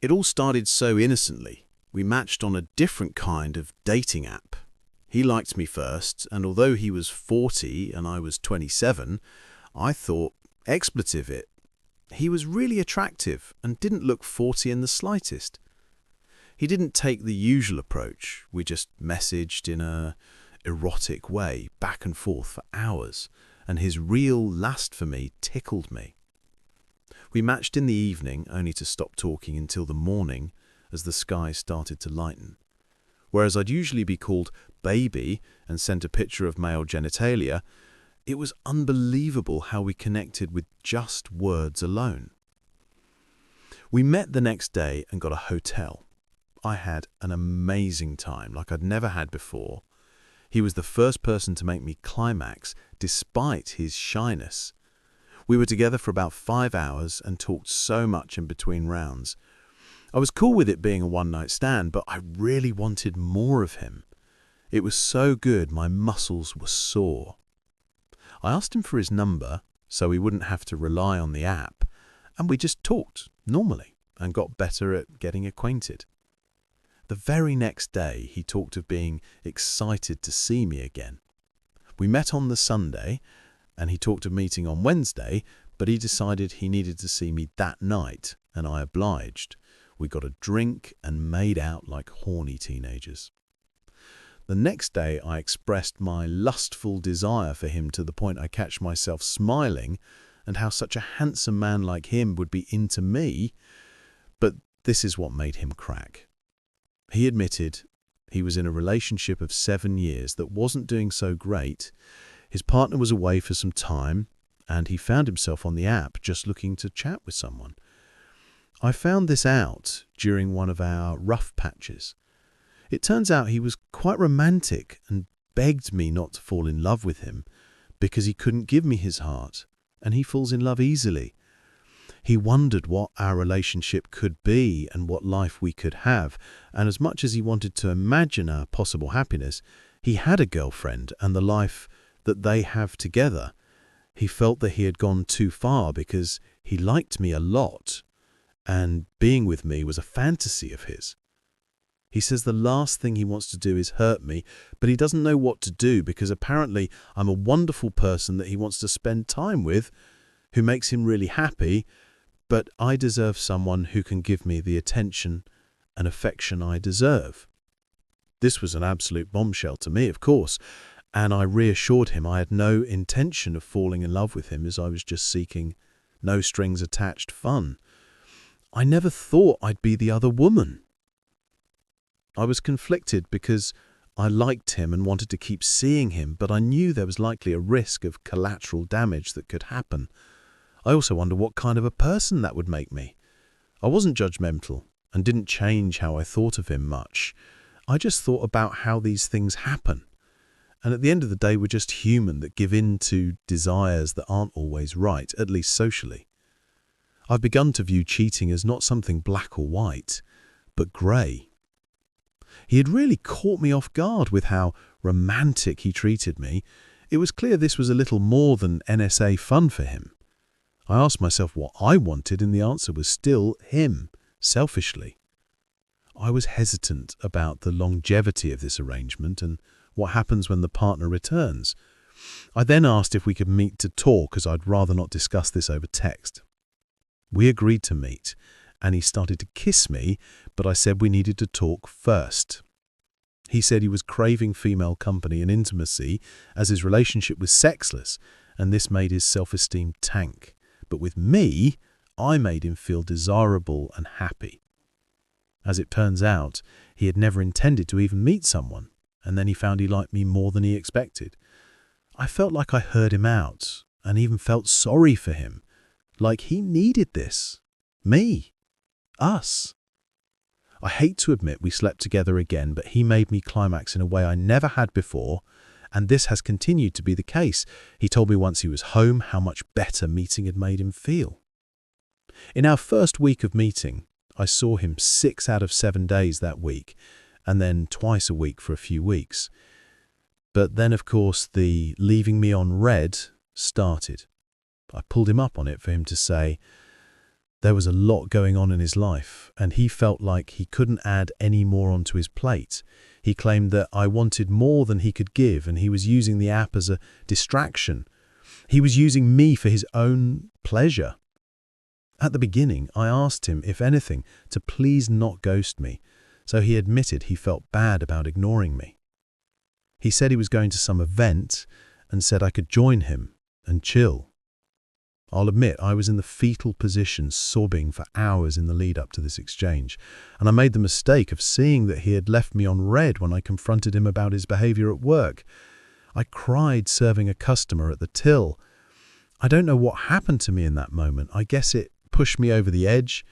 It all started so innocently. We matched on a different kind of dating app. He liked me first, and although he was 40 and I was 27, I thought, expletive it, he was really attractive and didn't look 40 in the slightest. He didn't take the usual approach. We just messaged in a erotic way, back and forth for hours, and his real lust for me tickled me. We matched in the evening, only to stop talking until the morning as the sky started to lighten. Whereas I'd usually be called baby and sent a picture of male genitalia, it was unbelievable how we connected with just words alone. We met the next day and got a hotel. I had an amazing time like I'd never had before. He was the first person to make me climax despite his shyness. We were together for about 5 hours and talked so much in between rounds. I was cool with it being a one-night stand, but I really wanted more of him. It was so good my muscles were sore. I asked him for his number so we wouldn't have to rely on the app, and we just talked normally and got better at getting acquainted. The very next day he talked of being excited to see me again. We met on the Sunday, and he talked of meeting on Wednesday, but he decided he needed to see me that night, and I obliged. We got a drink and made out like horny teenagers. The next day I expressed my lustful desire for him to the point I catch myself smiling, and how such a handsome man like him would be into me, but this is what made him crack. He admitted he was in a relationship of 7 years that wasn't doing so great. His partner was away for some time, and he found himself on the app just looking to chat with someone. I found this out during one of our rough patches. It turns out he was quite romantic and begged me not to fall in love with him because he couldn't give me his heart, and he falls in love easily. He wondered what our relationship could be and what life we could have, and as much as he wanted to imagine our possible happiness, he had a girlfriend and the life that they have together. He felt that he had gone too far because he liked me a lot, and being with me was a fantasy of his. He says the last thing he wants to do is hurt me, but he doesn't know what to do because apparently I'm a wonderful person that he wants to spend time with, who makes him really happy, but I deserve someone who can give me the attention and affection I deserve. This was an absolute bombshell to me, of course, and I reassured him I had no intention of falling in love with him as I was just seeking no strings attached fun. I never thought I'd be the other woman. I was conflicted because I liked him and wanted to keep seeing him, but I knew there was likely a risk of collateral damage that could happen. I also wondered what kind of a person that would make me. I wasn't judgmental and didn't change how I thought of him much. I just thought about how these things happen. And at the end of the day, we're just human that give in to desires that aren't always right, at least socially. I've begun to view cheating as not something black or white, but grey. He had really caught me off guard with how romantic he treated me. It was clear this was a little more than NSA fun for him. I asked myself what I wanted, and the answer was still him, selfishly. I was hesitant about the longevity of this arrangement and what happens when the partner returns. I then asked if we could meet to talk, as I'd rather not discuss this over text. We agreed to meet, and he started to kiss me, but I said we needed to talk first. He said he was craving female company and intimacy as his relationship was sexless, and this made his self-esteem tank. But with me, I made him feel desirable and happy. As it turns out, he had never intended to even meet someone, and then he found he liked me more than he expected. I felt like I heard him out, and even felt sorry for him, like he needed this. Me. Us. I hate to admit we slept together again, but he made me climax in a way I never had before, and this has continued to be the case. He told me once he was home how much better meeting had made him feel. In our first week of meeting, I saw him 6 out of 7 days that week, and then twice a week for a few weeks. But then, of course, the leaving me on red started. I pulled him up on it for him to say, There was a lot going on in his life, and he felt like he couldn't add any more onto his plate. He claimed that I wanted more than he could give, and he was using the app as a distraction. He was using me for his own pleasure. At the beginning, I asked him, if anything, to please not ghost me, so he admitted he felt bad about ignoring me. He said he was going to some event and said I could join him and chill. I'll admit I was in the fetal position, sobbing for hours in the lead up to this exchange, and I made the mistake of seeing that he had left me on red when I confronted him about his behavior at work. I cried serving a customer at the till. I don't know what happened to me in that moment. I guess it pushed me over the edge.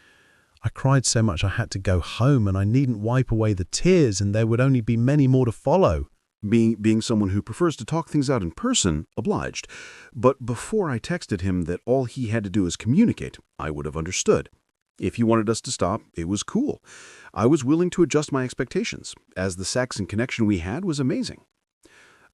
I cried so much I had to go home, and I needn't wipe away the tears, and there would only be many more to follow. Being someone who prefers to talk things out in person, obliged. But before I texted him that all he had to do is communicate, I would have understood. If he wanted us to stop, it was cool. I was willing to adjust my expectations, as the sex and connection we had was amazing.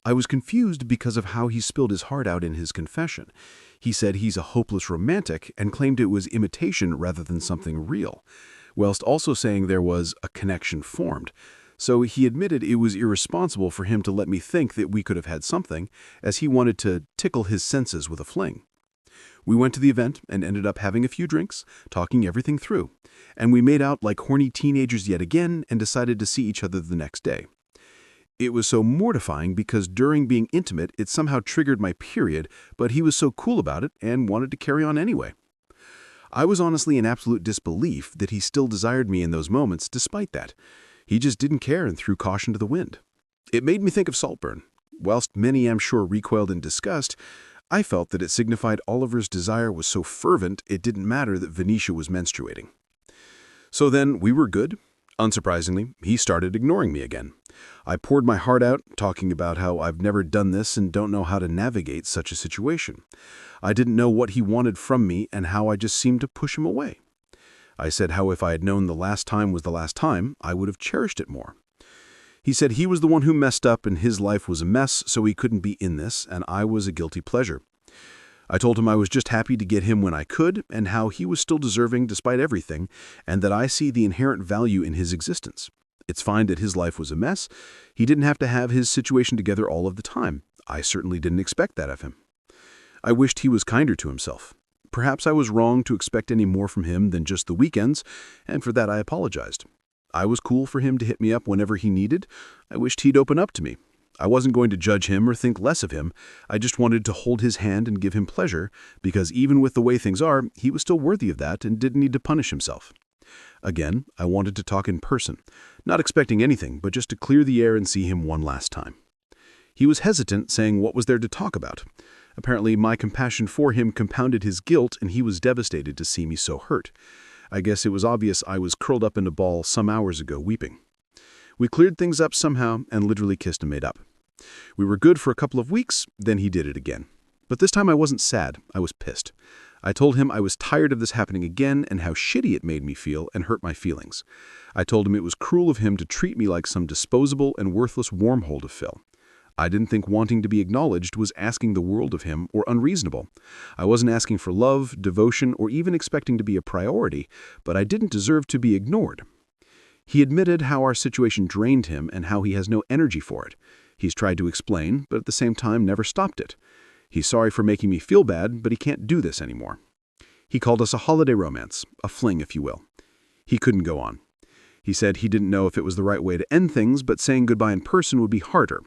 I was confused because of how he spilled his heart out in his confession. He said he's a hopeless romantic and claimed it was imitation rather than something real, whilst also saying there was a connection formed. So he admitted it was irresponsible for him to let me think that we could have had something, as he wanted to tickle his senses with a fling. We went to the event and ended up having a few drinks, talking everything through, and we made out like horny teenagers yet again and decided to see each other the next day. It was so mortifying because during being intimate, it somehow triggered my period, but he was so cool about it and wanted to carry on anyway. I was honestly in absolute disbelief that he still desired me in those moments despite that. He just didn't care and threw caution to the wind. It made me think of Saltburn. Whilst many, I'm sure, recoiled in disgust, I felt that it signified Oliver's desire was so fervent it didn't matter that Venetia was menstruating. So then, we were good. Unsurprisingly, he started ignoring me again. I poured my heart out, talking about how I've never done this and don't know how to navigate such a situation. I didn't know what he wanted from me and how I just seemed to push him away. I said how if I had known the last time was the last time, I would have cherished it more. He said he was the one who messed up and his life was a mess, so he couldn't be in this, and I was a guilty pleasure. I told him I was just happy to get him when I could, and how he was still deserving despite everything, and that I see the inherent value in his existence. It's fine that his life was a mess. He didn't have to have his situation together all of the time. I certainly didn't expect that of him. I wished he was kinder to himself. Perhaps I was wrong to expect any more from him than just the weekends, and for that I apologized. I was cool for him to hit me up whenever he needed. I wished he'd open up to me. I wasn't going to judge him or think less of him. I just wanted to hold his hand and give him pleasure, because even with the way things are, he was still worthy of that and didn't need to punish himself. Again, I wanted to talk in person, not expecting anything, but just to clear the air and see him one last time. He was hesitant, saying what was there to talk about. Apparently, my compassion for him compounded his guilt, and he was devastated to see me so hurt. I guess it was obvious I was curled up in a ball some hours ago weeping. We cleared things up somehow and literally kissed and made up. We were good for a couple of weeks, then he did it again. But this time I wasn't sad, I was pissed. I told him I was tired of this happening again and how shitty it made me feel and hurt my feelings. I told him it was cruel of him to treat me like some disposable and worthless wormhole to fill. I didn't think wanting to be acknowledged was asking the world of him or unreasonable. I wasn't asking for love, devotion, or even expecting to be a priority, but I didn't deserve to be ignored. He admitted how our situation drained him and how he has no energy for it. He's tried to explain, but at the same time never stopped it. He's sorry for making me feel bad, but he can't do this anymore. He called us a holiday romance, a fling, if you will. He couldn't go on. He said he didn't know if it was the right way to end things, but saying goodbye in person would be harder.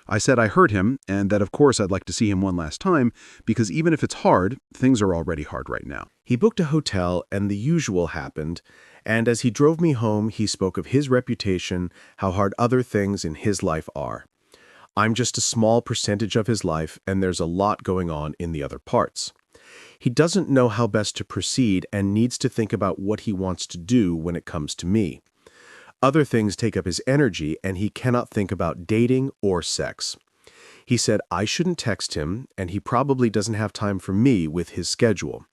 I said I hurt him, and that of course I'd like to see him one last time, because even if it's hard, things are already hard right now. He booked a hotel, and the usual happened, and as he drove me home, he spoke of his reputation, how hard other things in his life are. I'm just a small percentage of his life, and there's a lot going on in the other parts. He doesn't know how best to proceed and needs to think about what he wants to do when it comes to me. Other things take up his energy, and he cannot think about dating or sex. He said I shouldn't text him, and he probably doesn't have time for me with his schedule.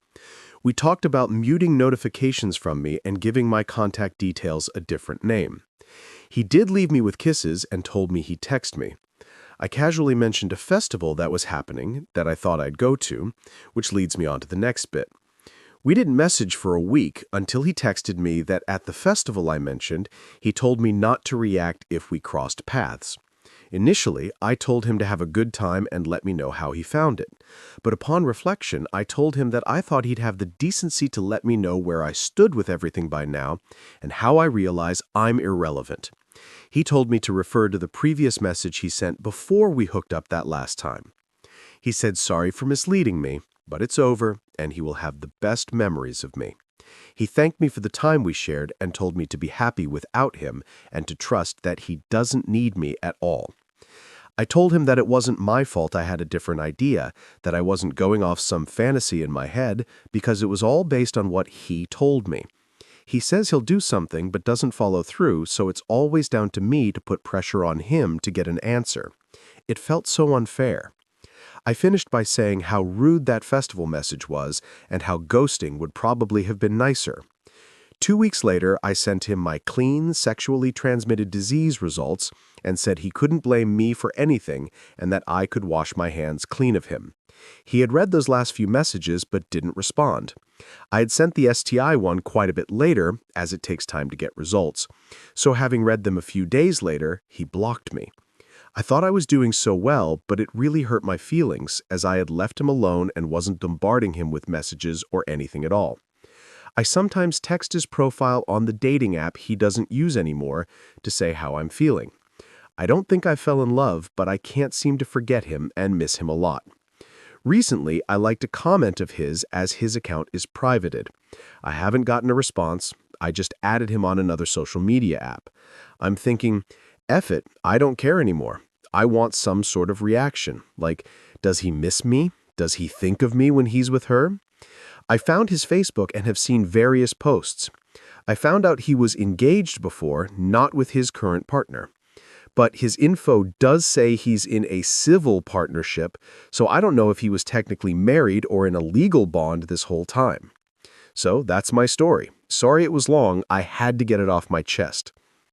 We talked about muting notifications from me and giving my contact details a different name. He did leave me with kisses and told me he'd text me. I casually mentioned a festival that was happening that I thought I'd go to, which leads me on to the next bit. We didn't message for a week until he texted me that at the festival I mentioned, he told me not to react if we crossed paths. Initially, I told him to have a good time and let me know how he found it. But upon reflection, I told him that I thought he'd have the decency to let me know where I stood with everything by now and how I realize I'm irrelevant. He told me to refer to the previous message he sent before we hooked up that last time. He said sorry for misleading me, but it's over, and he will have the best memories of me. He thanked me for the time we shared and told me to be happy without him and to trust that he doesn't need me at all. I told him that it wasn't my fault I had a different idea, that I wasn't going off some fantasy in my head, because it was all based on what he told me. He says he'll do something but doesn't follow through, so it's always down to me to put pressure on him to get an answer. It felt so unfair. I finished by saying how rude that festival message was and how ghosting would probably have been nicer. 2 weeks later, I sent him my clean, sexually transmitted disease results and said he couldn't blame me for anything and that I could wash my hands clean of him. He had read those last few messages but didn't respond. I had sent the STI one quite a bit later, as it takes time to get results. So having read them a few days later, he blocked me. I thought I was doing so well, but it really hurt my feelings as I had left him alone and wasn't bombarding him with messages or anything at all. I sometimes text his profile on the dating app he doesn't use anymore to say how I'm feeling. I don't think I fell in love, but I can't seem to forget him and miss him a lot. Recently, I liked a comment of his as his account is privated. I haven't gotten a response. I just added him on another social media app. I'm thinking, F it, I don't care anymore. I want some sort of reaction. Like, does he miss me? Does he think of me when he's with her? I found his Facebook and have seen various posts. I found out he was engaged before, not with his current partner. But his info does say he's in a civil partnership, so I don't know if he was technically married or in a legal bond this whole time. So that's my story. Sorry it was long, I had to get it off my chest.